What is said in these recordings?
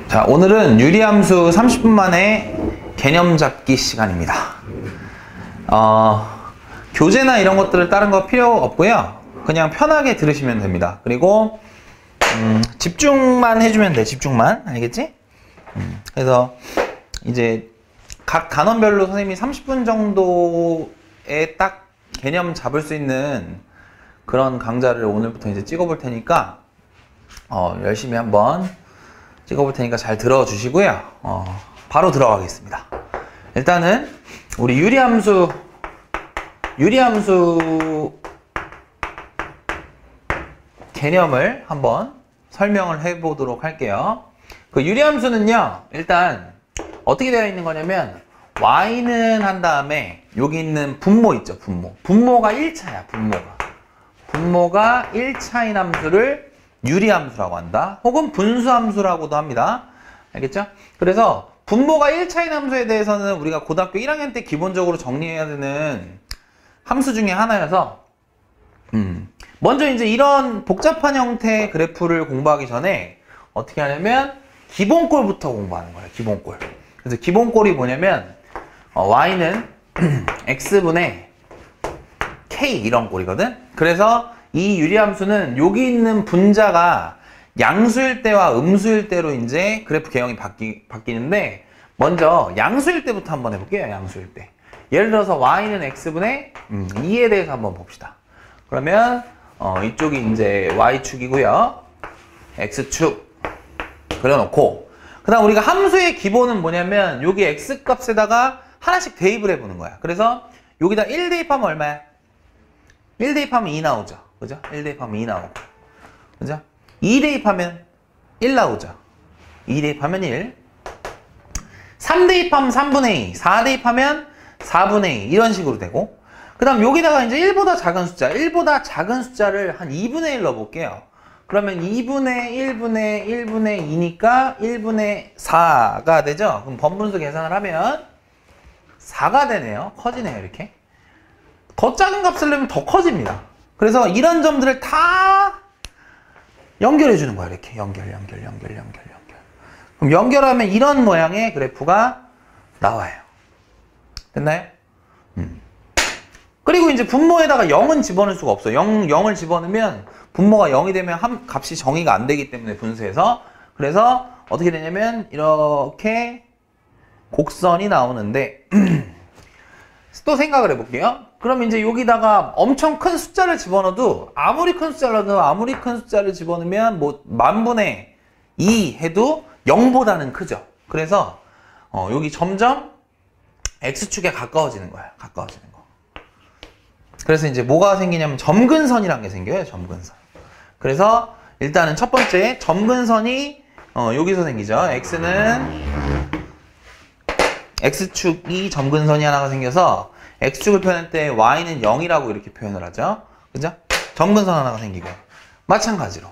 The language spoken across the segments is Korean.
자, 오늘은 유리함수 30분 만에 개념 잡기 시간입니다. 교재나 이런 것들을 다른 거 필요 없고요. 그냥 편하게 들으시면 됩니다. 그리고 집중만 해주면 돼. 집중만. 알겠지? 그래서 이제 각 단원별로 선생님이 30분 정도에 딱 개념 잡을 수 있는 그런 강좌를 오늘부터 이제 찍어볼 테니까 열심히 한번 찍어볼 테니까 잘 들어주시고요. 바로 들어가겠습니다. 일단은 우리 유리함수 개념을 한번 설명을 해보도록 할게요. 그 유리함수는요, 일단 어떻게 되어 있는 거냐면 y는 한 다음에 여기 있는 분모 있죠, 분모가 1차야. 분모가 1차인 함수를 유리함수라고 한다. 혹은 분수함수라고도 합니다. 알겠죠? 그래서 분모가 1차인 함수에 대해서는 우리가 고등학교 1학년 때 기본적으로 정리해야 되는 함수 중에 하나여서 먼저 이제 이런 복잡한 형태의 그래프를 공부하기 전에 어떻게 하냐면 기본꼴부터 공부하는 거예요. 기본꼴. 그래서 기본꼴이 뭐냐면 y는 x분의 k 이런 꼴이거든. 그래서 이 유리함수는 여기 있는 분자가 양수일 때와 음수일 때로 이제 그래프 개형이 바뀌는데, 먼저 양수일 때부터 한번 해볼게요. 양수일 때. 예를 들어서 y는 x분의 2에 대해서 한번 봅시다. 그러면 이쪽이 이제 y축이고요. x축 그려놓고, 그 다음 우리가 함수의 기본은 뭐냐면 여기 x값에다가 하나씩 대입을 해보는 거야. 그래서 여기다 1 대입하면 얼마야? 1 대입하면 2 나오죠. 그죠? 1 대입하면 2 나오고. 그죠? 2 대입하면 1 나오죠. 2 대입하면 1. 3 대입하면 3분의 2. 4 대입하면 4분의 2. 이런 식으로 되고. 그 다음 여기다가 이제 1보다 작은 숫자를 한 2분의 1 넣어볼게요. 그러면 2분의 1분의 1분의 2니까 1분의 4가 되죠? 그럼 번분수 계산을 하면 4가 되네요. 커지네요, 이렇게. 더 작은 값을 내면 더 커집니다. 그래서 이런 점들을 다 연결해 주는 거야. 이렇게 연결. 그럼 연결하면 이런 모양의 그래프가 나와요. 됐나요? 그리고 이제 분모에다가 0은 집어넣을 수가 없어요. 0을 집어넣으면 분모가 0이 되면 값이 정의가 안 되기 때문에 분수에서. 그래서 어떻게 되냐면 이렇게 곡선이 나오는데 또 생각을 해볼게요. 그럼 이제 여기다가 엄청 큰 숫자를 집어넣어도, 아무리 큰 숫자를 집어넣으면 뭐 만분의 2 해도 0보다는 크죠. 그래서 여기 점점 x축에 가까워지는 거야. 가까워지는 거. 그래서 이제 뭐가 생기냐면 점근선이라는 게 생겨요. 점근선. 그래서 일단은 첫 번째 점근선이 여기서 생기죠. x축이 점근선이 하나가 생겨서 x축을 표현할 때 y는 0이라고 이렇게 표현을 하죠. 그죠? 점근선 하나가 생기고, 마찬가지로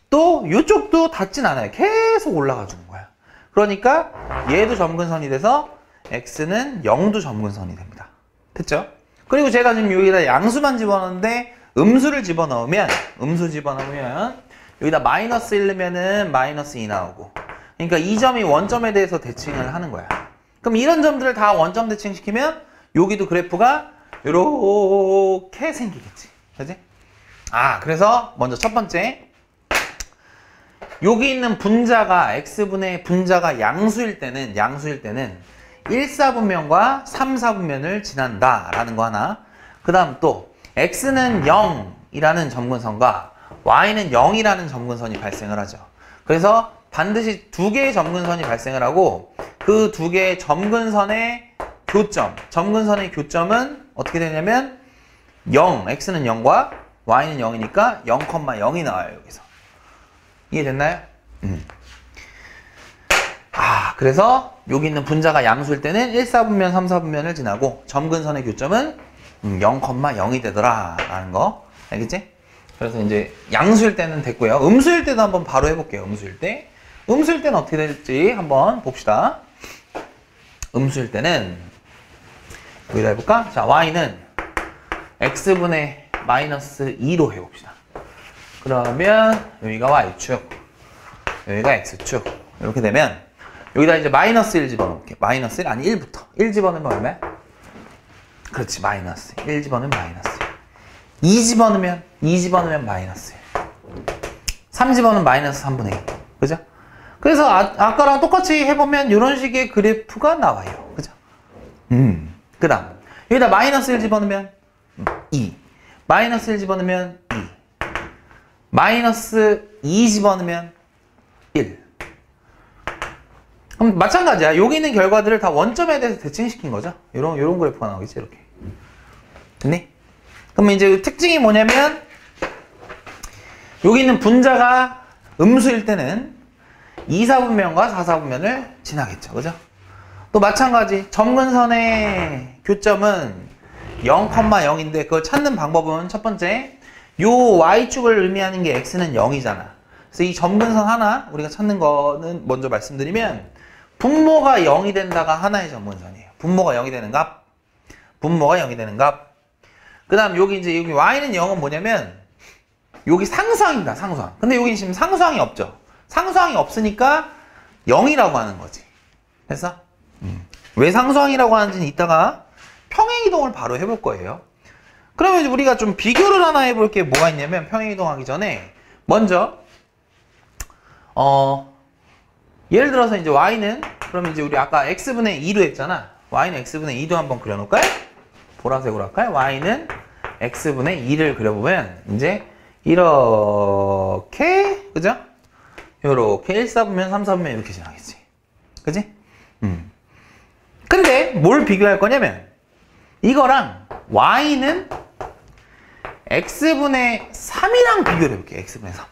또 이쪽도 닿진 않아요. 계속 올라가 주는 거야. 그러니까 얘도 점근선이 돼서 x는 0도 점근선이 됩니다. 됐죠? 그리고 제가 지금 여기다 양수만 집어넣는데 음수 집어넣으면 여기다 마이너스 1 넣으면은 마이너스 2 나오고, 그러니까 이 점이 원점에 대해서 대칭을 하는 거야. 그럼 이런 점들을 다 원점 대칭시키면 여기도 그래프가 이렇게 생기겠지. 그지? 그래서 먼저 첫 번째, 여기 있는 분자가 x분의 분자가 양수일 때는 1사분면과 3사분면을 지난다 라는 거 하나. 그 다음 또 x는 0이라는 점근선과 y는 0이라는 점근선이 발생을 하죠. 그래서 반드시 두 개의 점근선이 발생을 하고, 그 두 개의 점근선의 교점은 어떻게 되냐면 0, x는 0과 y는 0이니까 0,0이 나와요. 여기서. 이해됐나요? 그래서 여기 있는 분자가 양수일 때는 1사분면, 3사분면을 지나고 점근선의 교점은 0,0이 되더라 라는 거. 알겠지? 그래서 이제 양수일 때는 됐고요. 음수일 때도 한번 바로 해볼게요. 음수일 때는 어떻게 될지 한번 봅시다. 음수일 때는 여기다 해볼까? 자, y는 x분의 마이너스 2로 해봅시다. 그러면 여기가 y축, 여기가 x축. 이렇게 되면 여기다 이제 마이너스 1 집어넣을게. 마이너스 1 아니 1부터 1 집어넣으면 얼마야? 그렇지 마이너스 1 집어넣으면 마이너스 2 집어넣으면 2 집어넣으면 마이너스 3 집어넣으면 마이너스 3분의 1 그죠? 그래서 아까랑 똑같이 해보면 이런 식의 그래프가 나와요 그죠? 그 다음 여기다 마이너스 1 집어넣으면 2 마이너스 1 집어넣으면 2 마이너스 2 집어넣으면 1 그럼 마찬가지야. 여기 있는 결과들을 다 원점에 대해서 대칭시킨 거죠. 요런 그래프가 나오겠지, 이렇게. 됐니? 그러면 이제 특징이 뭐냐면, 여기 있는 분자가 음수일 때는 2사분면과 4사분면을 지나겠죠. 그죠? 또 마찬가지. 점근선의 교점은 0,0인데, 그걸 찾는 방법은 첫 번째, 요 y축을 의미하는 게 x는 0이잖아. 그래서 이 점근선 하나, 우리가 찾는 거는 먼저 말씀드리면, 분모가 0이 된다가 하나의 점근선이에요. 분모가 0이 되는 값. 분모가 0이 되는 값. 그 다음 여기 이제 여기 y는 0은 뭐냐면 여기 상수항입니다. 상수항. 근데 여기 지금 상수항이 없죠. 상수항이 없으니까 0이라고 하는 거지. 됐어? 왜 상수항이라고 하는지는 이따가 평행이동을 바로 해볼 거예요. 그러면 이제 우리가 좀 비교를 하나 해볼 게 뭐가 있냐면 평행이동하기 전에 먼저 예를 들어서 이제 y는 그러면 이제 우리 아까 x분의 2로 했잖아. y는 x분의 2도 한번 그려놓을까요? 보라색으로 할까요? y는 x분의 2를 그려보면 이제 이렇게 그죠? 요렇게 1사분면 3사분면 이렇게 지나겠지. 그지? 근데 뭘 비교할 거냐면 이거랑 y는 x분의 3이랑 비교를 해볼게요. x분의 3.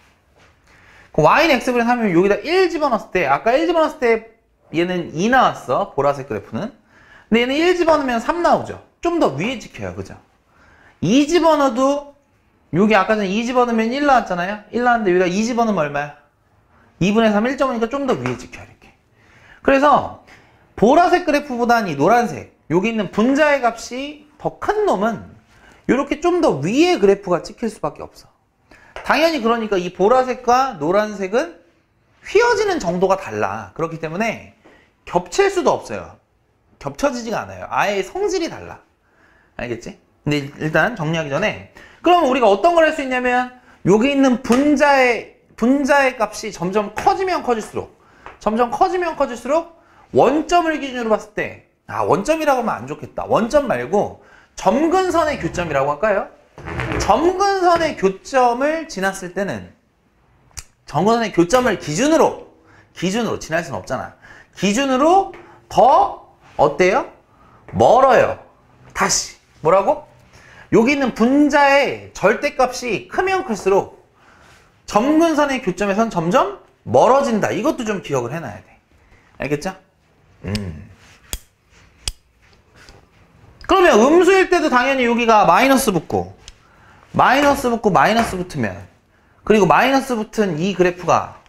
y는 x분의 3이면 여기다 1 집어넣었을 때 아까 1 집어넣었을 때 얘는 2 나왔어. 보라색 그래프는. 근데 얘는 1 집어넣으면 3 나오죠. 좀 더 위에 찍혀요. 그죠? 2 집어넣어도 여기 아까 전에 2 집어넣으면 1 나왔잖아요. 1 나왔는데 여기다 2 집어넣으면 얼마야? 2분의 3 1.5니까 좀 더 위에 찍혀요. 이렇게. 그래서 보라색 그래프보다는 이 노란색 여기 있는 분자의 값이 더 큰 놈은 이렇게 좀 더 위에 그래프가 찍힐 수밖에 없어. 당연히 그러니까 이 보라색과 노란색은 휘어지는 정도가 달라. 그렇기 때문에 겹칠 수도 없어요. 겹쳐지지가 않아요. 아예 성질이 달라. 알겠지? 근데 일단 정리하기 전에 그러면 우리가 어떤 걸 할 수 있냐면 여기 있는 분자의 값이 점점 커지면 커질수록 원점을 기준으로 봤을 때 원점이라고 하면 안 좋겠다. 원점 말고 점근선의 교점이라고 할까요? 점근선의 교점을 지났을 때는 점근선의 교점을 기준으로 지날 수는 없잖아. 기준으로 더 어때요? 멀어요. 다시 뭐라고? 여기 있는 분자의 절대값이 크면 클수록 점근선의 교점에선 점점 멀어진다. 이것도 좀 기억을 해놔야 돼. 알겠죠? 그러면 음수일 때도 당연히 여기가 마이너스 붙고 마이너스 붙으면 그리고 마이너스 붙은 이 그래프가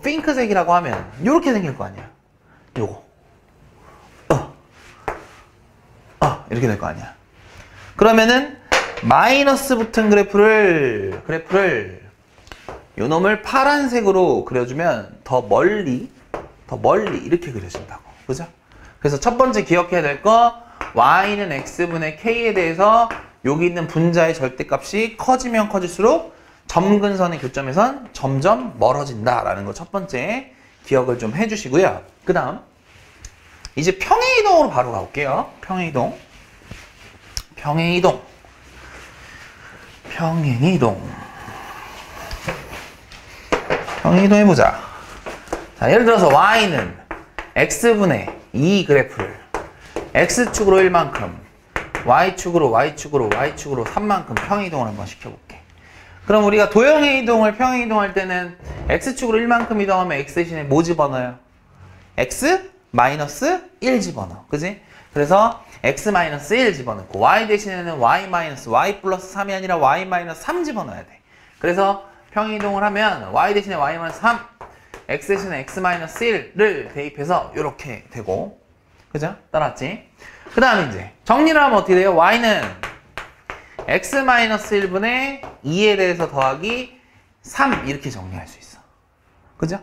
핑크색이라고 하면 이렇게 생길 거 아니야. 요거 이렇게 될 거 아니야. 그러면은 마이너스 붙은 그래프를 요 놈을 파란색으로 그려주면 더 멀리 이렇게 그려진다고. 그죠? 그래서 첫 번째 기억해야 될 거 y는 x분의 k에 대해서 여기 있는 분자의 절대값이 커지면 커질수록 점근선의 교점에선 점점 멀어진다라는 거 첫 번째 기억을 좀 해주시고요. 그 다음 이제 평행이동으로 바로 가볼게요. 평행이동 해보자. 자, 예를 들어서 y는 x분의 2 그래프를 x축으로 1만큼 y축으로 3만큼 평행이동을 한번 시켜볼게. 그럼 우리가 도형의 이동을 평행이동할 때는 x축으로 1만큼 이동하면 x 대신에 뭐 집어넣어요? x 마이너스 1 집어넣어. 그지? 그래서 x 마이너스 1 집어넣고 y 대신에는 y 플러스 3이 아니라 y 마이너스 3 집어넣어야 돼. 그래서 평행이동을 하면 y 대신에 y 마이너스 3 x 대신에 x 마이너스 1을 대입해서 이렇게 되고, 그죠? 따라왔지? 그 다음에 이제 정리를 하면 어떻게 돼요? y는 x 마이너스 1분의 2에 대해서 더하기 3 이렇게 정리할 수 있어. 그죠?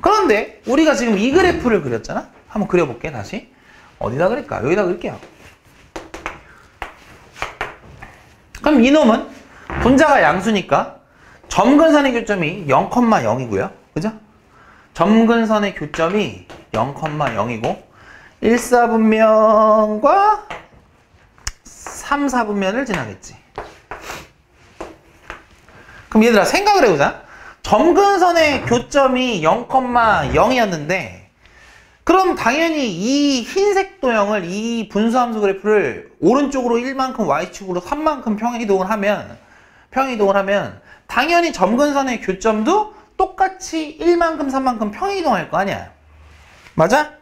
그런데 우리가 지금 이 그래프를 그렸잖아? 한번 그려볼게, 다시. 어디다 그릴까? 여기다 그릴게요. 그럼 이놈은 분자가 양수니까 점근선의 교점이 0,0이고요. 그죠? 점근선의 교점이 0,0이고 1, 4분면과 3, 4분면을 지나겠지. 그럼 얘들아 생각을 해보자. 점근선의 교점이 0,0이었는데 그럼 당연히 이 흰색 도형을 이 분수함수 그래프를 오른쪽으로 1만큼 y축으로 3만큼 평행이동을 하면 당연히 점근선의 교점도 똑같이 1만큼 3만큼 평행이동할 거 아니야. 맞아?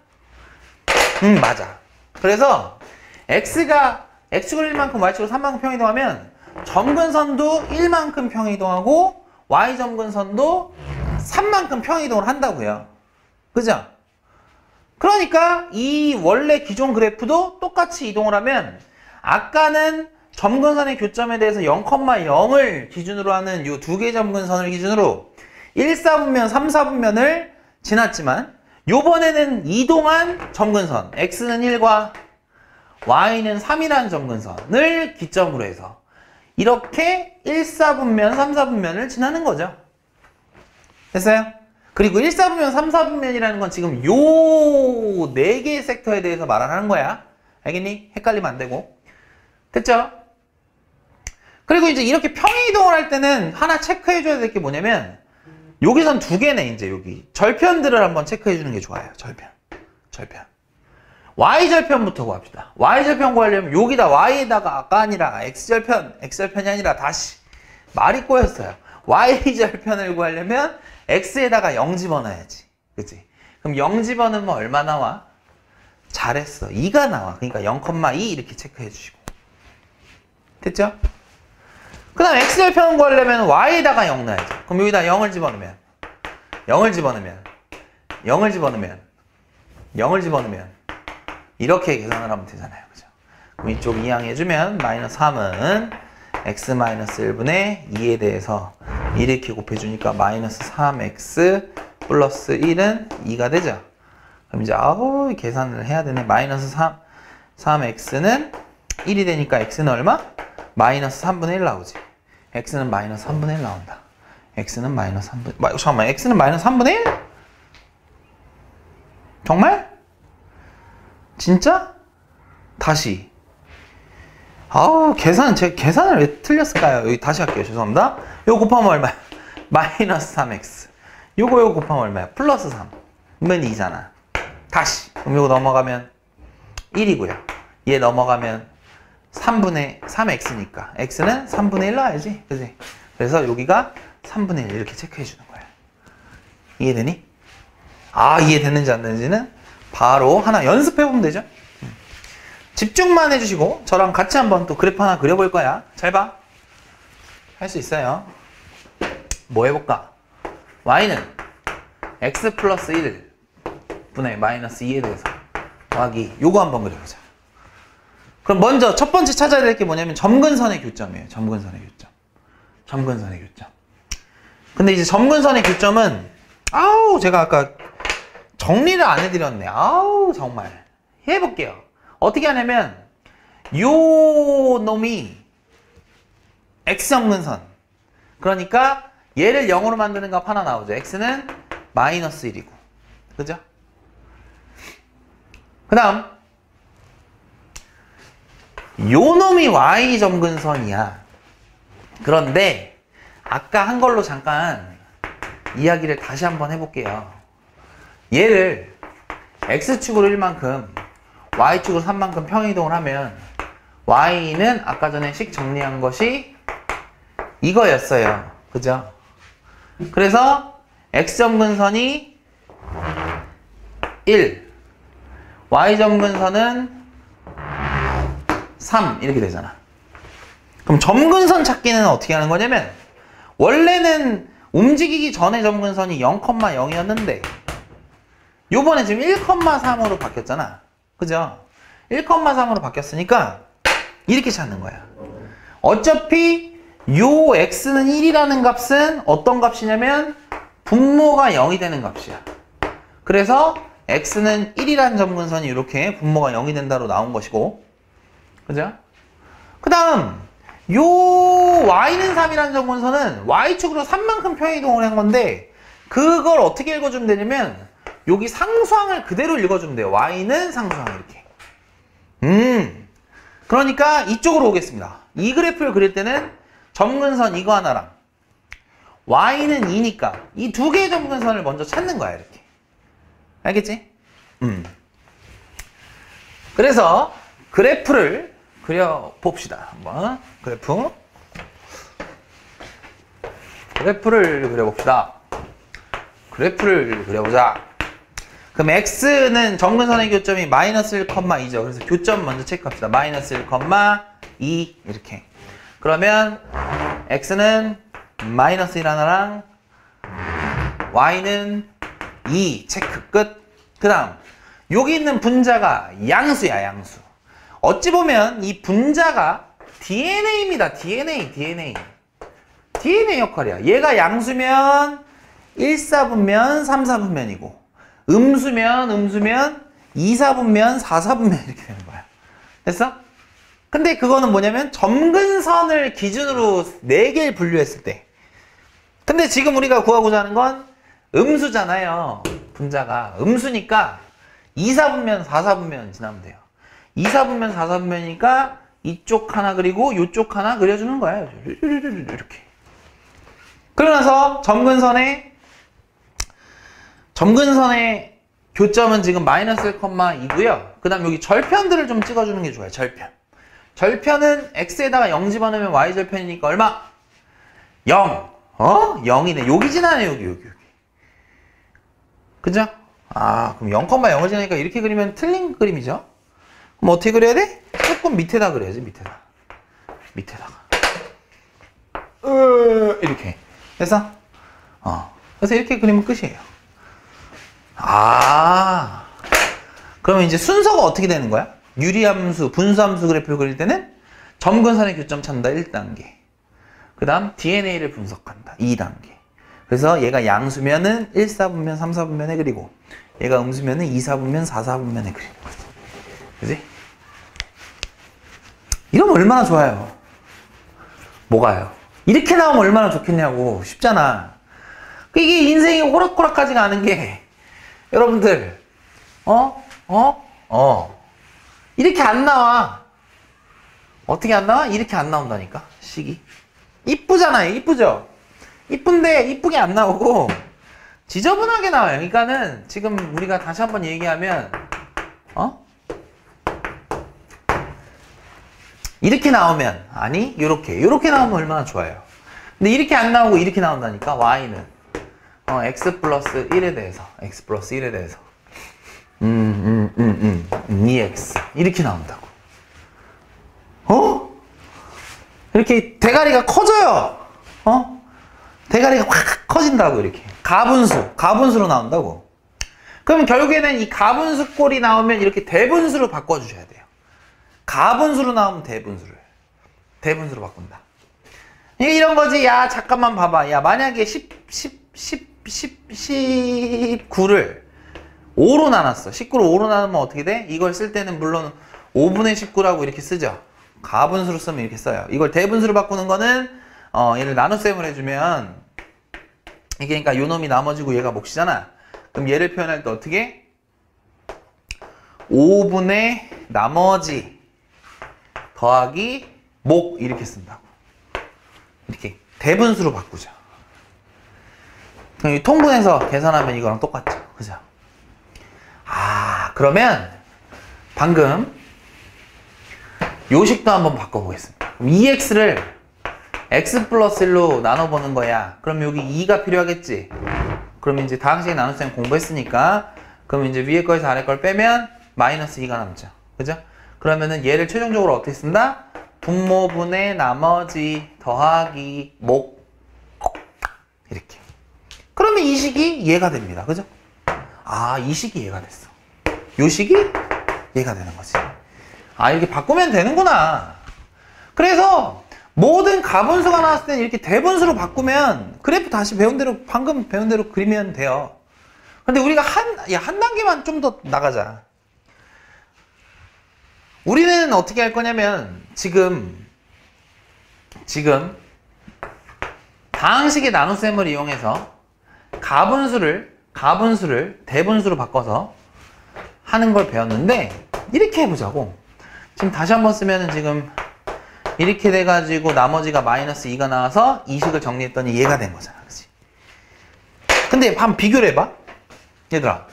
맞아. 그래서 x축을 1만큼 y축으로 3만큼 평행이동하면 점근선도 1만큼 평행이동하고 y점근선도 3만큼 평행이동을 한다고요. 그죠? 그러니까 이 원래 기존 그래프도 똑같이 이동을 하면 아까는 점근선의 교점에 대해서 0,0을 기준으로 하는 이 두 개의 점근선을 기준으로 1, 4분면, 3, 4분면을 지났지만 요번에는 이동한 점근선 x는 1과 y는 3이라는 점근선을 기점으로 해서 이렇게 1, 4분면, 3, 4분면을 지나는 거죠. 됐어요? 그리고 1, 4분면, 3, 4분면이라는 건 지금 요 4개의 섹터에 대해서 말하는 거야. 알겠니? 헷갈리면 안 되고. 됐죠? 그리고 이제 이렇게 평행이동을 할 때는 하나 체크해줘야 될 게 뭐냐면 여기선 2개네, 이제 여기. 절편들을 한번 체크해주는 게 좋아요. 절편. Y절편부터 구합시다. Y절편 구하려면 여기다 Y에다가 아까 아니라 X절편이 아니라 다시 말이 꼬였어요. Y절편을 구하려면 X에다가 0 집어넣어야지. 그치? 그럼 0 집어넣으면 얼마 나와? 잘했어. 2가 나와. 그러니까 0,2 이렇게 체크해 주시고. 됐죠? 그 다음 X절편 구하려면 Y에다가 0 넣어야지. 그럼 여기다 0을 집어넣으면 0을 집어넣으면 이렇게 계산을 하면 되잖아요. 그죠? 그럼 이쪽 이항해주면 마이너스 3은 x-1분의 2에 대해서 이렇게 곱해주니까 마이너스 3x 플러스 1은 2가 되죠. 그럼 이제 계산을 해야 되네. 마이너스 3x는 1이 되니까 x는 얼마? 마이너스 3분의 1 나오지. x는 마이너스 3분의 1 나온다. x는 마이너스 3분의 1. 잠깐만, x는 마이너스 3분의 1? 정말? 진짜? 다시. 제가 계산을 왜 틀렸을까요? 여기 다시 할게요. 죄송합니다. 요거 곱하면 얼마야? 마이너스 3x. 요거 곱하면 얼마야? 플러스 3. 그러면 2잖아. 다시. 그럼 요거 넘어가면 1이고요. 얘 넘어가면 3x니까. x는 3분의 1 나와야지. 그지? 그래서 여기가 3분의 1 이렇게 체크해 주는 거야. 이해되니? 이해됐는지 안 되는지는 바로 하나 연습해 보면 되죠. 집중만 해주시고 저랑 같이 한번 또 그래프 하나 그려볼 거야. 잘 봐. 할 수 있어요. 뭐 해볼까? y는 x 플러스 1 분의 마이너스 2에 대해서 더하기 요거 한번 그려보자. 그럼 먼저 첫 번째 찾아야 될 게 뭐냐면 점근선의 교점이에요. 점근선의 교점. 근데 이제 점근선의 교점은 제가 아까 정리를 안 해드렸네. 정말. 해볼게요. 어떻게 하냐면 요 놈이 x점근선. 그러니까 얘를 0으로 만드는 값 하나 나오죠. x는 마이너스 1이고. 그죠? 그 다음 요 놈이 y점근선이야. 그런데 아까 한 걸로 잠깐 이야기를 다시 한번 해볼게요. 얘를 x축으로 1만큼 y축으로 3만큼 평행이동을 하면 y는 아까 전에 식 정리한 것이 이거였어요. 그죠? 그래서 x점근선이 1, y점근선은 3 이렇게 되잖아. 그럼 점근선 찾기는 어떻게 하는 거냐면 원래는 움직이기 전에 점근선이 0,0이었는데 요번에 지금 1,3으로 바뀌었잖아. 그죠? 1,3으로 바뀌었으니까 이렇게 찾는 거야. 어차피 요 x는 1이라는 값은 어떤 값이냐면 분모가 0이 되는 값이야. 그래서 x는 1이라는 점근선이 이렇게 분모가 0이 된다로 나온 것이고, 그죠? 그 다음 요 y는 3이라는 점근선은 y축으로 3만큼 평행이동을 한 건데, 그걸 어떻게 읽어주면 되냐면 여기 상수항을 그대로 읽어주면 돼요. y는 상수항 이렇게. 그러니까 이쪽으로 오겠습니다. 이 그래프를 그릴 때는 점근선 이거 하나랑 y는 2니까 이 두 개의 점근선을 먼저 찾는 거야. 이렇게. 알겠지? 그래서 그래프를 그려봅시다. 한번 그래프를 그려봅시다. 그래프를 그려보자. 그럼 x는 점근선의 교점이 마이너스 1,2죠. 그래서 교점 먼저 체크합시다. 마이너스 1,2 이렇게. 그러면 x는 마이너스 1 하나랑 y는 2 체크 끝. 그 다음 여기 있는 분자가 양수야. 양수. 어찌 보면 이 분자가 DNA입니다. DNA 역할이야. 얘가 양수면 1사분면 3사분면이고 음수면 2사분면 4사분면 이렇게 되는 거야. 됐어? 근데 그거는 뭐냐면 점근선을 기준으로 4개를 분류했을 때. 근데 지금 우리가 구하고자 하는 건 음수잖아요. 분자가 음수니까 2사분면 4사분면 지나면 돼요. 2사분면 4사분면이니까 이쪽 하나 그리고 이쪽 하나 그려주는 거야. 이렇게. 그러고 나서 점근선의 교점은 지금 마이너스 1,2고요. 그 다음 여기 절편들을 좀 찍어주는 게 좋아요. 절편은 x에다가 0 집어넣으면 y절편이니까 얼마? 0. 0이네. 여기 지나네. 여기. 그죠? 그럼 0,0을 지나니까 이렇게 그리면 틀린 그림이죠? 그럼 어떻게 그려야 돼? 조금 밑에다 그려야지. 밑에다가. 이렇게. 됐어? 그래서 이렇게 그리면 끝이에요. 그러면 이제 순서가 어떻게 되는 거야? 유리함수, 분수함수 그래프를 그릴 때는 점근선의 교점 찾는다 1단계. 그 다음 DNA를 분석한다 2단계. 그래서 얘가 양수면은 1사분면 3사분면에 그리고 얘가 음수면은 2사분면 4사분면에 그리는 거지. 그지? 이러면 얼마나 좋아요. 뭐가요? 이렇게 나오면 얼마나 좋겠냐고. 쉽잖아. 이게 인생이 호락호락하지가 않은 게 여러분들 이렇게 안 나와. 어떻게 안 나와? 이렇게 안 나온다니까. 식이 이쁘잖아요. 이쁘죠? 이쁜데 이쁘게 안 나오고 지저분하게 나와요. 그러니까는 지금 우리가 다시 한번 얘기하면 이렇게 나오면 이렇게 나오면 얼마나 좋아요. 근데 이렇게 안 나오고 이렇게 나온다니까. y는 x 플러스 1에 대해서 2x 이렇게 나온다고. 이렇게 대가리가 커져요. 대가리가 확 커진다고. 이렇게 가분수로 나온다고. 그러면 결국에는 이 가분수 꼴이 나오면 이렇게 대분수로 바꿔주셔야 돼요. 가분수로 나오면 대분수로 바꾼다. 이게 이런 거지. 야 잠깐만 봐봐. 야 만약에 19를 5로 나눴어. 19를 5로 나누면 어떻게 돼? 이걸 쓸 때는 물론 5분의 19라고 이렇게 쓰죠. 가분수로 쓰면 이렇게 써요. 이걸 대분수로 바꾸는 거는 얘를 나눗셈을 해주면 이게 그러니까 요 놈이 나머지고 얘가 몫이잖아. 그럼 얘를 표현할 때 어떻게? 5분의 나머지 더하기 목 이렇게 쓴다고. 이렇게 대분수로 바꾸죠. 그럼 이 통분해서 계산하면 이거랑 똑같죠. 그죠? 그러면 방금 요식도 한번 바꿔보겠습니다. 그럼 2x를 x 플러스 1로 나눠보는 거야. 그럼 여기 2가 필요하겠지? 그럼 이제 다항식 나눗셈 공부했으니까 그럼 이제 위에 거에서 아래 걸 빼면 마이너스 2가 남죠. 그죠? 그러면은 얘를 최종적으로 어떻게 쓴다? 분모분의 나머지 더하기 목 이렇게. 그러면 이 식이 얘가 됩니다. 그죠? 이 식이 얘가 됐어. 요 식이 얘가 되는 거지. 이렇게 바꾸면 되는구나. 그래서 모든 가분수가 나왔을 때 이렇게 대분수로 바꾸면 그래프 다시 배운 대로, 방금 배운 대로 그리면 돼요. 근데 우리가 한 단계만 좀 더 나가자. 우리는 어떻게 할 거냐면, 지금 다항식의 나눗셈을 이용해서 가분수를 대분수로 바꿔서 하는 걸 배웠는데, 이렇게 해보자고. 지금 다시 한번 쓰면은 지금 이렇게 돼가지고 나머지가 마이너스 2가 나와서 이 식을 정리했더니 얘가 된 거잖아. 그치? 근데 한번 비교를 해봐. 얘들아,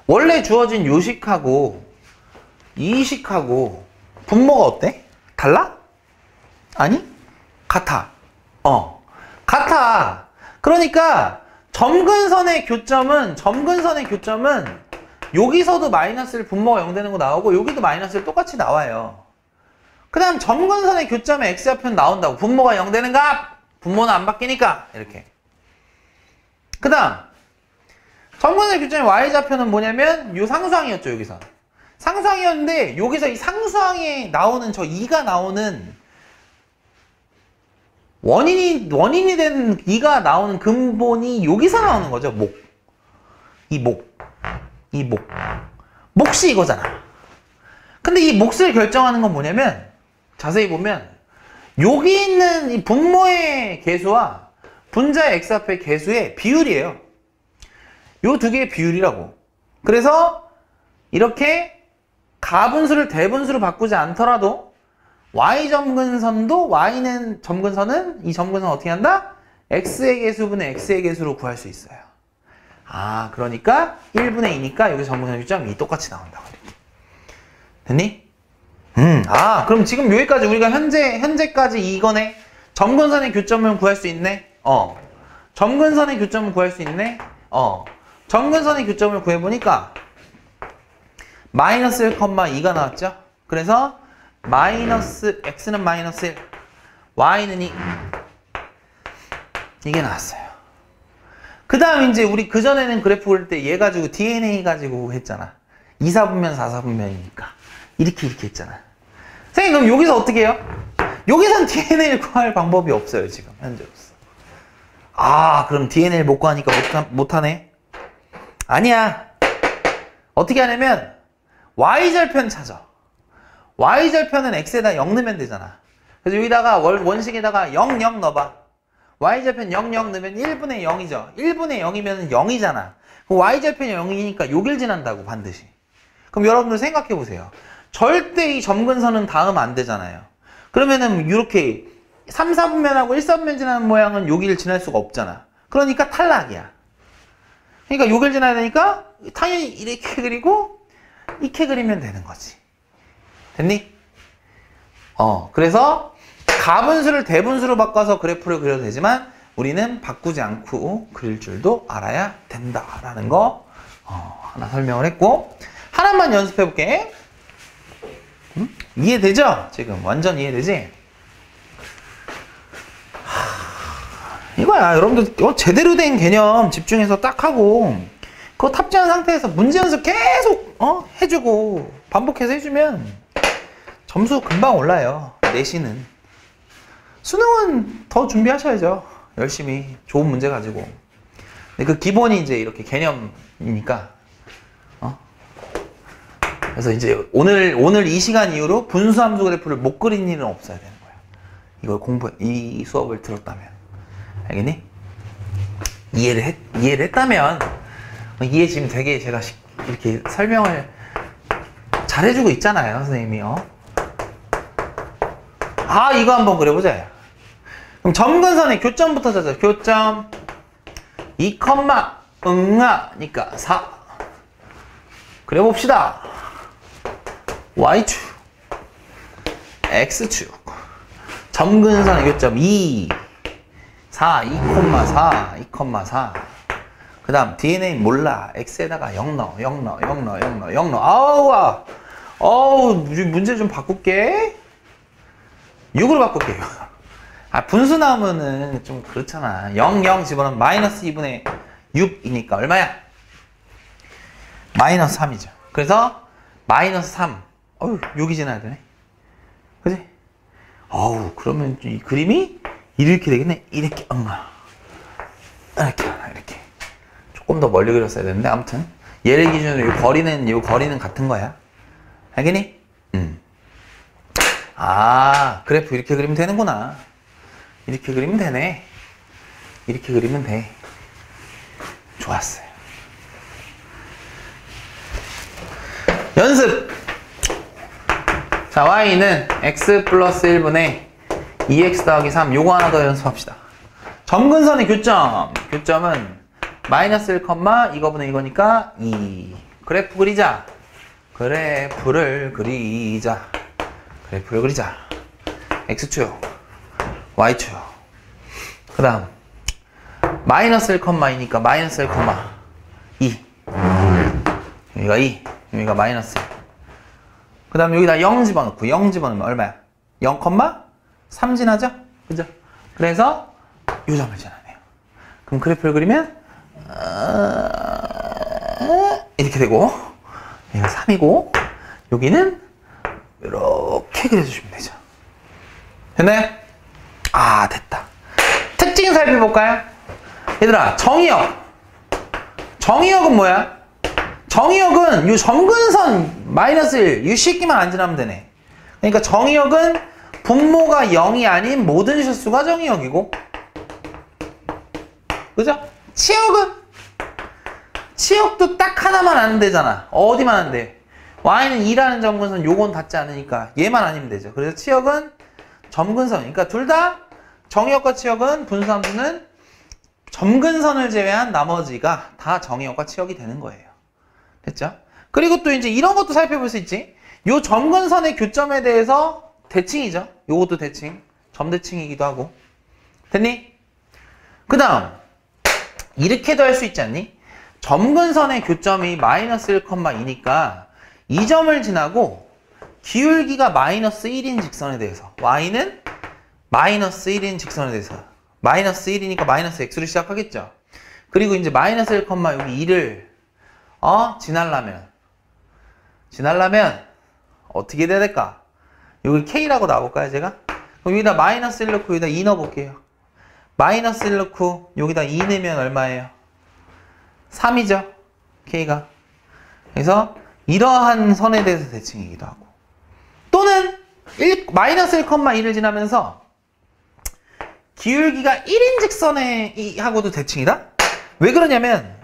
원래 주어진 요 식하고 이 식하고 분모가 어때? 달라? 아니? 같아. 같아. 그러니까 점근선의 교점은 여기서도 마이너스를 분모가 0 되는 거 나오고 여기도 마이너스를 똑같이 나와요. 그 다음 점근선의 교점에 x좌표는 나온다고. 분모가 0 되는 값! 분모는 안 바뀌니까 이렇게. 그 다음 점근선의 교점의 y좌표는 뭐냐면 요 상수항이었죠. 여기서 상수항이었는데 여기서 이 상수항에 나오는 저 2가 나오는 원인이 된 2가 나오는 근본이 여기서 나오는 거죠. 몫이 이거잖아. 근데 이 몫을 결정하는 건 뭐냐면, 자세히 보면 여기 있는 이 분모의 개수와 분자의 x좌표의 개수의 비율이에요. 요 두 개의 비율이라고. 그래서 이렇게 가분수를 대분수로 바꾸지 않더라도 y 점근선도 이 점근선 어떻게 한다? x의 개수분의 x의 개수로 구할 수 있어요. 그러니까 1분의 2니까 여기 점근선 교점이 똑같이 나온다고. 됐니? 그럼 지금 여기까지 우리가 현재까지 이거네. 점근선의 교점을 구할 수 있네. 점근선의 교점을 구할 수 있네. 점근선의 교점을 구해보니까 마이너스 1,2가 나왔죠. 그래서 x는 마이너스 1, y는 2. 이게 나왔어요. 그 다음 이제 우리 그전에는 그래프 볼 때 얘 가지고 DNA 가지고 했잖아. 2사분면 4사분면이니까 이렇게 했잖아. 선생님, 그럼 여기서 어떻게 해요? 여기선 DNA를 구할 방법이 없어요. 지금 현재로서. 그럼 DNA를 못 구하니까 못하네? 아니야. 어떻게 하냐면 y절편 찾아. y절편은 x에다 0 넣으면 되잖아. 그래서 여기다가 원식에다가 0, 0 넣어봐. y절편 0, 0 넣으면 1분의 0이죠. 1분의 0이면 0이잖아. y절편이 0이니까 요길 지난다고, 반드시. 그럼 여러분들 생각해 보세요. 절대 이 점근선은 닿으면 안 되잖아요. 그러면은 이렇게 3, 4분면하고 1, 4분면 지나는 모양은 여기를 지날 수가 없잖아. 그러니까 탈락이야. 그러니까 여기를 지나야 되니까 당연히 이렇게 그리고 이렇게 그리면 되는 거지. 됐니? 그래서 가분수를 대분수로 바꿔서 그래프를 그려도 되지만 우리는 바꾸지 않고 그릴 줄도 알아야 된다라는 거 하나 설명을 했고, 하나만 연습해 볼게. 이해되죠? 지금 완전 이해되지? 이거야. 여러분들 제대로 된 개념 집중해서 딱 하고 그거 탑재한 상태에서 문제 연습 계속 해주고 반복해서 해주면 점수 금방 올라요. 내신은. 수능은 더 준비하셔야죠. 열심히 좋은 문제 가지고. 근데 그 기본이 이제 이렇게 개념이니까. 그래서 이제 오늘 이 시간 이후로 분수함수 그래프를 못 그린 일은 없어야 되는 거야. 이 수업을 들었다면. 알겠니? 이해를 했다면, 이해 지금 되게 제가 이렇게 설명을 잘해주고 있잖아요, 선생님이. 이거 한번 그려보자. 그럼 점근선의 교점부터 찾아. 교점 2, 응아니까 4. 그려봅시다. Y축, X축, 점근선의 교점 2, 4, 2,4, 2,4. 그 다음 DNA 몰라. X에다가 0 넣어, 0 넣어, 0 넣어, 0 넣어, 0 넣어. 문제 좀 바꿀게. 6으로 바꿀게요. 분수 나오면은 좀 그렇잖아. 0, 0 집어넣으면 마이너스 2분의 6이니까 얼마야? 마이너스 3이죠. 그래서 마이너스 3. 6이 지나야 되네. 그지? 어우, 그러면 이 그림이 이렇게 되겠네. 이렇게, 이렇게. 조금 더 멀리 그렸어야 되는데, 아무튼. 얘를 기준으로 이 거리는 같은 거야. 알겠니? 아, 그래프 이렇게 그리면 되는구나. 이렇게 그리면 되네. 이렇게 그리면 돼. 좋았어요. 연습! 자, y는 x 플러스 1분의 2x 더하기 3. 요거 하나 더 연습합시다. 점근선의 교점. 교점은 마이너스 1, 이거분의 이거니까 2. 그래프 그리자. 그래프를 그리자. x축, y축. 그 다음 마이너스 1, 2니까 마이너스 1, 2. 여기가 2, 여기가 마이너스 1. 그 다음 여기다 0 집어넣고 0 집어넣으면 얼마야? 0, 3 지나죠? 그죠? 그래서 요 점을 지나네요. 그럼 그래프를 그리면 이렇게 되고, 여기가 3이고 여기는 이렇게 그려주시면 되죠. 됐나요? 아, 됐다. 특징 살펴볼까요? 얘들아, 정의역은 뭐야? 정의역은 요 점근선 마이너스 1, 이 새끼만 안 지나면 되네. 그러니까 정의역은 분모가 0이 아닌 모든 실수가 정의역이고, 그죠? 치역도 딱 하나만 안 되잖아. 어디만 안 돼? y는 2라는 점근선 요건 닿지 않으니까 얘만 아니면 되죠. 그래서 치역은 점근선. 그러니까 둘 다 정의역과 치역은 분수함수는 점근선을 제외한 나머지가 다 정의역과 치역이 되는 거예요. 됐죠? 그리고 또 이제 이런 것도 살펴볼 수 있지. 요 점근선의 교점에 대해서 대칭이죠. 요것도 대칭. 점대칭이기도 하고. 됐니? 그 다음 이렇게도 할 수 있지 않니? 점근선의 교점이 마이너스 1, 2니까 이 점을 지나고 기울기가 마이너스 1인 직선에 대해서 y는 마이너스 1인 직선에 대해서 마이너스 1이니까 마이너스 x로 시작하겠죠. 그리고 이제 마이너스 1, 여기 2를 지나려면 어떻게 돼야 될까? 여기 k라고 놔볼까요, 제가? 그럼 여기다 마이너스 1 넣고 여기다 2 넣어볼게요. 마이너스 1 넣고 여기다 2 넣으면 얼마예요? 3이죠, k가. 그래서 이러한 선에 대해서 대칭이기도 하고, 또는 마이너스 1, 2를 지나면서 기울기가 1인 직선에 하고도 대칭이다? 왜 그러냐면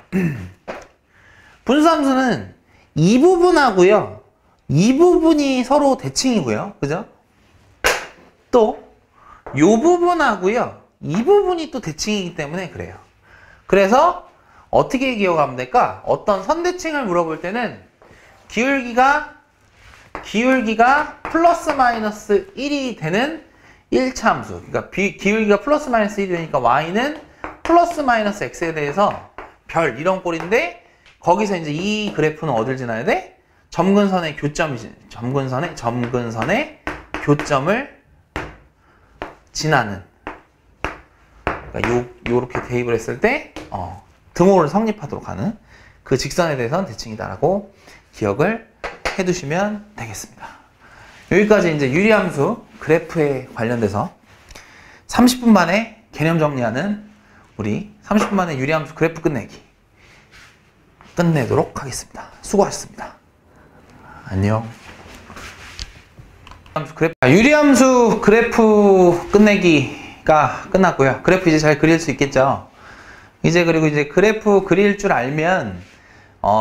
분수함수는 이 부분하고요, 이 부분이 서로 대칭이고요, 그죠? 또 요 부분하고요, 이 부분이 또 대칭이기 때문에 그래요. 그래서 어떻게 기억하면 될까? 어떤 선대칭을 물어볼 때는 기울기가 플러스 마이너스 1이 되는 1차 함수. 그러니까 기울기가 플러스 마이너스 1이 되니까 y는 플러스 마이너스 x에 대해서 별 이런 꼴인데, 거기서 이제 이 그래프는 어딜 지나야 돼? 점근선의 교점이지. 점근선의 교점을 지나는. 그러니까 요렇게 대입을 했을 때 등호를 성립하도록 하는 그 직선에 대해서는 대칭이다라고 기억을 해두시면 되겠습니다. 여기까지 이제 유리함수 그래프에 관련돼서 30분 만에 개념 정리하는 우리 30분 만에 유리함수 그래프 끝내도록 하겠습니다. 수고하셨습니다. 안녕. 유리함수 그래프 끝내기가 끝났고요. 그래프 이제 잘 그릴 수 있겠죠. 그리고 이제 그래프 그릴 줄 알면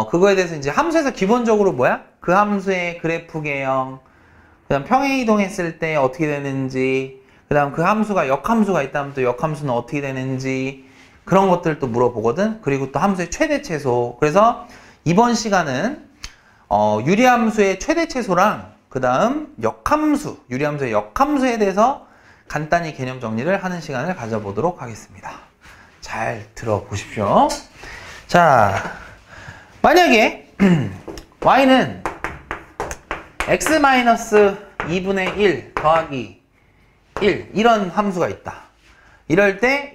그거에 대해서 이제 함수에서 기본적으로 뭐야? 그 함수의 그래프 개형, 그 다음 평행이동했을 때 어떻게 되는지, 그 다음 그 함수가 역함수가 있다면 또 역함수는 어떻게 되는지, 그런 것들도 물어보거든. 그리고 또 함수의 최대 최소. 그래서 이번 시간은 유리함수의 최대 최소랑 그 다음 역함수, 유리함수의 역함수에 대해서 간단히 개념 정리를 하는 시간을 가져보도록 하겠습니다. 잘 들어보십시오. 자, 만약에 y는 x-2분의 1 더하기 1 이런 함수가 있다. 이럴 때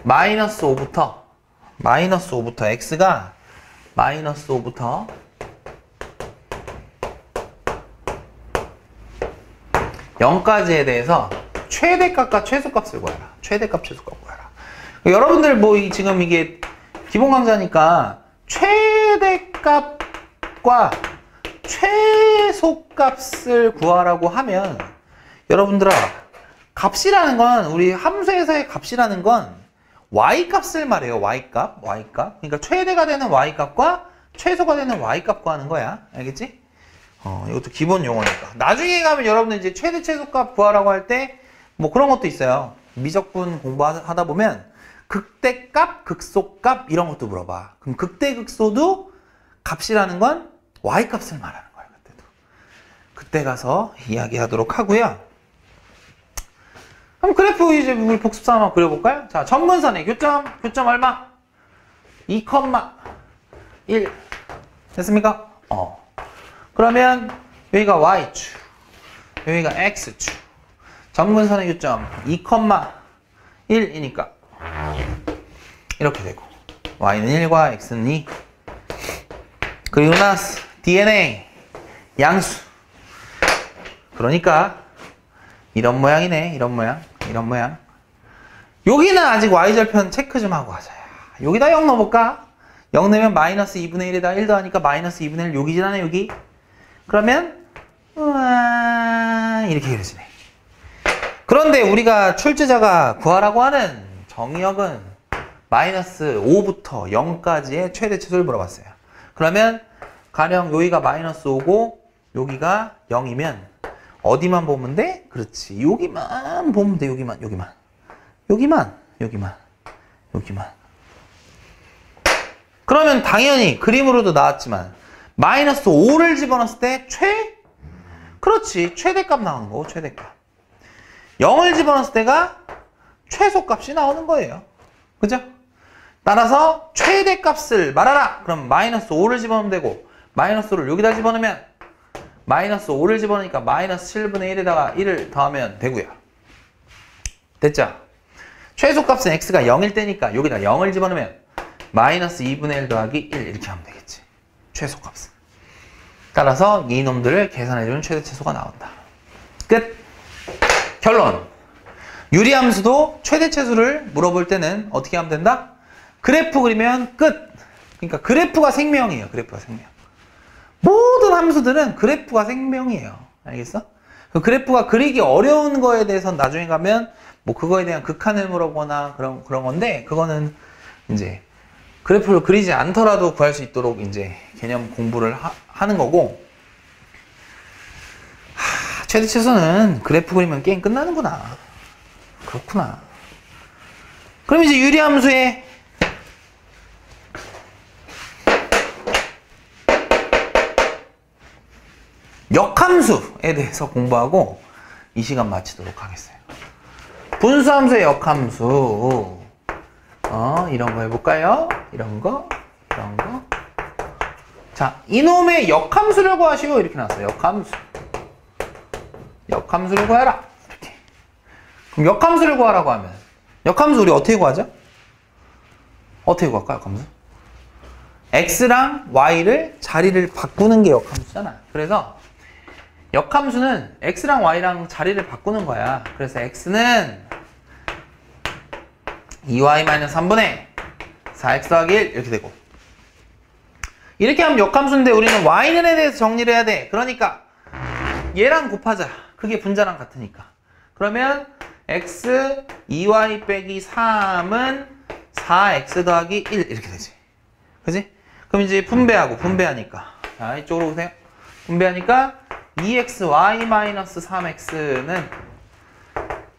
마이너스 5부터 x가 마이너스 5부터 0까지에 대해서 최대값과 최소값을 구해라. 최대값, 최소값 구해라. 여러분들 뭐 지금 이게 기본 강좌니까 최대값과 최소값을 구하라고 하면 여러분들아, 값이라는 건, 우리 함수에서의 값이라는 건 y값을 말해요. y값. 그러니까 최대가 되는 y값과 최소가 되는 y값 구하는 거야. 알겠지? 이것도 기본 용어니까. 나중에 가면 여러분들 이제 최대 최소값 구하라고 할 때 뭐 그런 것도 있어요. 미적분 공부하다 보면 극대값, 극소값 이런 것도 물어봐. 그럼 극대, 극소도 값이라는 건 y값을 말하는 거야. 그때도. 그때 가서 이야기하도록 하고요. 그럼 그래프 이제 우리 복습사 한번 그려볼까요? 자, 점근선의 교점 얼마? 2,1 됐습니까? 그러면 여기가 y축, 여기가 x축. 점근선의 교점 2,1이니까 이렇게 되고 y는 1과 x는 2. 그리고 나서 DNA 양수. 그러니까 이런 모양이네. 이런 모양. 여기는 아직 y절편 체크 좀 하고 가자. 여기다 0 넣어볼까? 0 넣으면 마이너스 2분의 1에다 1 더하니까 마이너스 2분의 1 여기 지나네. 여기. 그러면 이렇게 그려지네. 그런데 우리가 출제자가 구하라고 하는 정의역은 마이너스 5부터 0까지의 최대 최소를 물어봤어요. 그러면 가령 여기가 마이너스 5고 여기가 0이면 어디만 보면 돼? 그렇지. 여기만 보면 돼. 여기만. 그러면 당연히 그림으로도 나왔지만 마이너스 5를 집어넣었을 때 그렇지. 최대값 나오는 거고, 최대값. 0을 집어넣었을 때가 최소값이 나오는 거예요. 그죠? 따라서 최대값을 말하라! 그럼 마이너스 5를 집어넣으면 되고, 마이너스 5를 여기다 집어넣으면 마이너스 5를 집어넣으니까 마이너스 7분의 1에다가 1을 더하면 되고요. 됐죠? 최소값은 x가 0일 때니까 여기다 0을 집어넣으면 마이너스 2분의 1 더하기 1 이렇게 하면 되겠지. 최소값은. 따라서 이놈들을 계산해주면 최대 최소가 나온다. 끝! 결론! 유리함수도 최대 최소를 물어볼 때는 어떻게 하면 된다? 그래프 그리면 끝! 그러니까 그래프가 생명이에요. 그래프가 생명. 모든 함수들은 그래프가 생명이에요. 알겠어? 그 그래프가 그리기 어려운 거에 대해서는 나중에 가면 뭐 그거에 대한 극한을 물어보거나 그런 건데, 그거는 이제 그래프를 그리지 않더라도 구할 수 있도록 이제 개념 공부를 하는 거고, 최대 최소는 그래프 그리면 게임 끝나는구나. 그렇구나. 그럼 이제 유리함수의 역함수에 대해서 공부하고 이 시간 마치도록 하겠어요. 분수함수의 역함수. 이런 거 해볼까요? 이런 거. 자, 이놈의 역함수를 구하시오. 이렇게 나왔어요. 역함수를 구해라. 이렇게. 그럼 역함수를 구하라고 하면, 역함수 우리 어떻게 구하죠? 어떻게 구할까, 역함수? x랑 y를 자리를 바꾸는 게 역함수잖아. 그래서 역함수는 x랑 y랑 자리를 바꾸는 거야. 그래서 x는 2y-3분의 4x 더하기 1 이렇게 되고, 이렇게 하면 역함수인데 우리는 y는에 대해서 정리를 해야 돼. 그러니까 얘랑 곱하자. 그게 분자랑 같으니까. 그러면 x 2y 빼기 3은 4x 더하기 1 이렇게 되지. 그지? 그럼 이제 분배하니까. 자, 이쪽으로 오세요. 분배하니까 2xy-3x는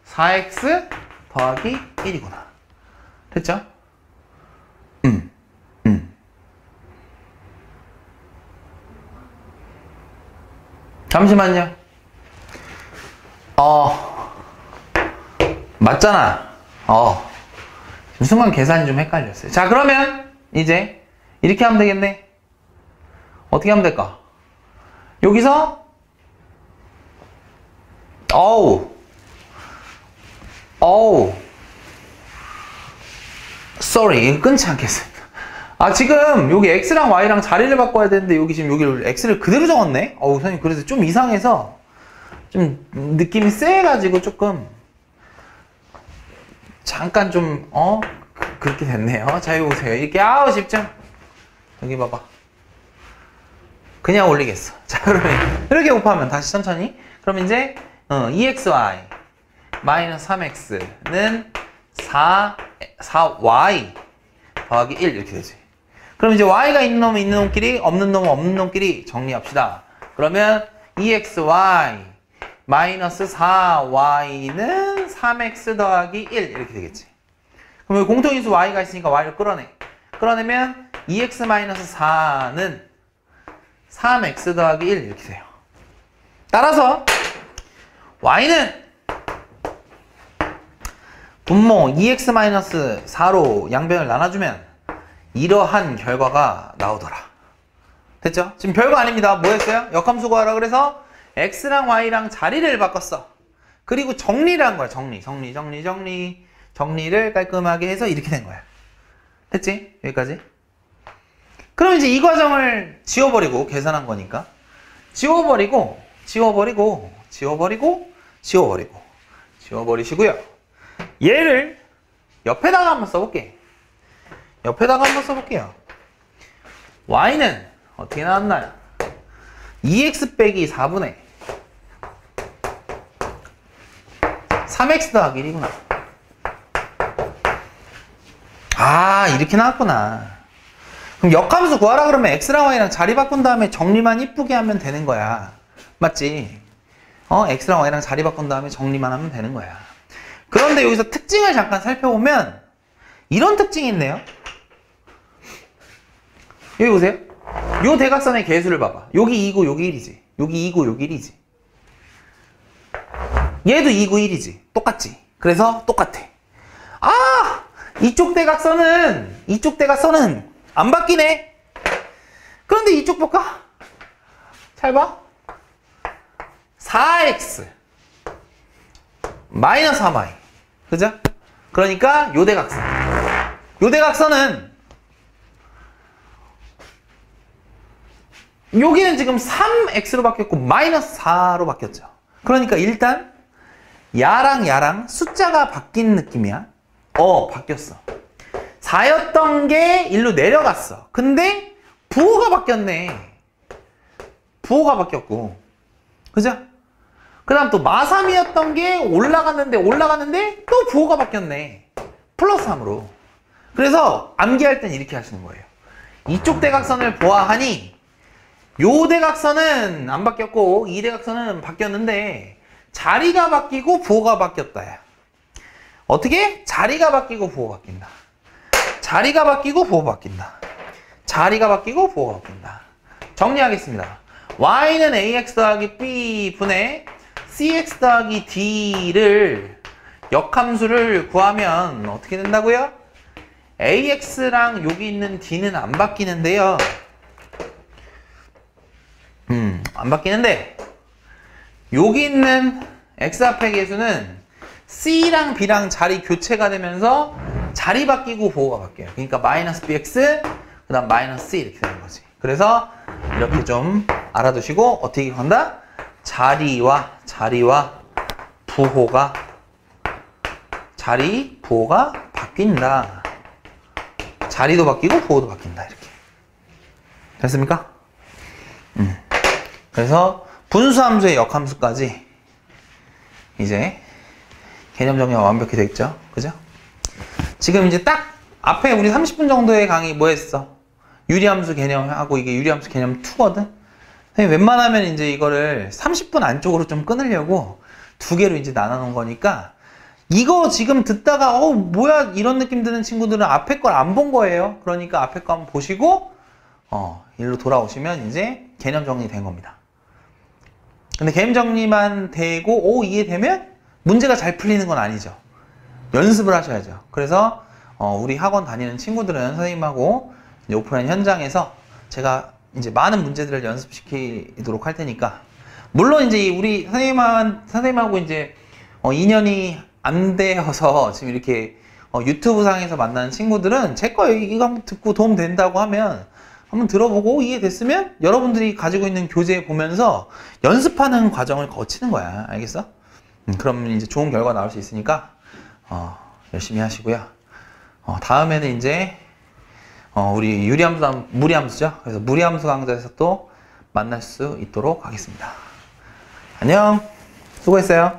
4x 더하기 1이구나. 됐죠? 잠시만요. 맞잖아. 순간 계산이 좀 헷갈렸어요. 자, 그러면 이제 이렇게 하면 되겠네. 어떻게 하면 될까? 여기서 sorry, 끊지 않겠습니다. 지금 여기 x랑 y랑 자리를 바꿔야 되는데 여기 지금 여기를 x를 그대로 적었네. 선생님, 그래서 좀 이상해서 좀 느낌이 세가지고 조금 잠깐 좀 그렇게 됐네요. 자, 여기 보세요. 이렇게 집중. 여기 봐봐. 그냥 올리겠어. 자, 그러면 이렇게 곱하면 다시 천천히. 그럼 이제 2xy 마이너스 3x는 4y 더하기 1 이렇게 되지. 그럼 이제 y가 있는 놈은 있는 놈끼리, 없는 놈은 없는 놈끼리 정리합시다. 그러면 2xy 마이너스 4y는 3x 더하기 1 이렇게 되겠지. 그럼 여기 공통인수 y가 있으니까 y를 끌어내. 끌어내면 2x 마이너스 4는 3x 더하기 1 이렇게 돼요. 따라서 y는 분모 2x 마이너스 4로 양변을 나눠주면 이러한 결과가 나오더라. 됐죠? 지금 별거 아닙니다. 뭐 했어요? 역함수 구하라 그래서 x랑 y랑 자리를 바꿨어. 그리고 정리를 한 거야. 정리를 깔끔하게 해서 이렇게 된 거야. 됐지? 여기까지. 그럼 이제 이 과정을 지워버리고 계산한 거니까 지워버리시고요. 얘를 옆에다가 한번 써볼게요. y는 어떻게 나왔나요? 2x 빼기 4분의 3x 더하기 1이구나. 이렇게 나왔구나. 그럼 역함수 구하라 그러면 x랑 y랑 자리 바꾼 다음에 정리만 이쁘게 하면 되는 거야. 맞지? x랑 y랑 자리 바꾼 다음에 정리만 하면 되는 거야. 그런데 여기서 특징을 잠깐 살펴보면 이런 특징이 있네요. 여기 보세요. 요 대각선의 개수를 봐봐. 여기 2고 여기 1이지. 여기 2고 여기 1이지. 얘도 2고 1이지. 똑같지. 그래서 똑같아. 이쪽 대각선은 안 바뀌네. 그런데 이쪽 볼까? 잘 봐. 4x 마이너스 3y. 그죠? 그러니까 요 대각선은 여기는 지금 3x로 바뀌었고 마이너스 4로 바뀌었죠. 그러니까 일단 야랑 숫자가 바뀐 느낌이야. 바뀌었어. 4였던 게 1로 내려갔어. 근데 부호가 바뀌었네. 부호가 바뀌었고. 그죠? 그 다음 또 마3이었던 게 올라갔는데 또 부호가 바뀌었네. 플러스 3으로. 그래서 암기할 땐 이렇게 하시는 거예요. 이쪽 대각선을 보아하니 요 대각선은 안 바뀌었고 이 대각선은 바뀌었는데 자리가 바뀌고 부호가 바뀌었다. 야. 어떻게? 자리가 바뀌고 부호가 바뀐다. 자리가 바뀌고 부호가 바뀐다. 정리하겠습니다. y는 ax 더하기 b 분의 cx 더하기 d를 역함수를 구하면 어떻게 된다고요? ax랑 여기 있는 d는 안 바뀌는데요. 안 바뀌는데 여기 있는 x 앞의 개수는 c랑 b랑 자리 교체가 되면서 자리 바뀌고 부호가 바뀌어요. 그러니까 마이너스 bx 그 다음 마이너스 c 이렇게 되는 거지. 그래서 이렇게 좀 알아두시고 어떻게 한다? 자리와 부호가 바뀐다. 자리도 바뀌고 부호도 바뀐다. 이렇게 됐습니까? 그래서 분수함수의 역함수까지 이제 개념 정리가 완벽히 됐죠. 그죠? 지금 이제 딱 앞에 우리 30분 정도의 강의 뭐 했어? 유리함수 개념하고 이게 유리함수 개념 2거든? 웬만하면 이제 이거를 30분 안쪽으로 좀 끊으려고 두 개로 이제 나눠 놓은 거니까 이거 지금 듣다가 뭐야 이런 느낌 드는 친구들은 앞에 걸 안 본 거예요. 그러니까 앞에 거 한번 보시고 일로 돌아오시면 이제 개념 정리된 겁니다. 근데 개념 정리만 되고 이해되면 문제가 잘 풀리는 건 아니죠. 연습을 하셔야죠. 그래서 우리 학원 다니는 친구들은 선생님하고 이제 오프라인 현장에서 제가 이제 많은 문제들을 연습시키도록 할 테니까, 물론 이제 우리 선생님하고 이제 인연이 안 되어서 지금 이렇게 유튜브 상에서 만나는 친구들은 제 거 이거 한번 듣고 도움 된다고 하면 한번 들어보고 이해됐으면 여러분들이 가지고 있는 교재 보면서 연습하는 과정을 거치는 거야. 알겠어? 그럼 이제 좋은 결과 나올 수 있으니까 열심히 하시고요. 다음에는 이제 우리 유리함수, 무리함수죠. 그래서 무리함수 강좌에서 또 만날 수 있도록 하겠습니다. 안녕. 수고했어요.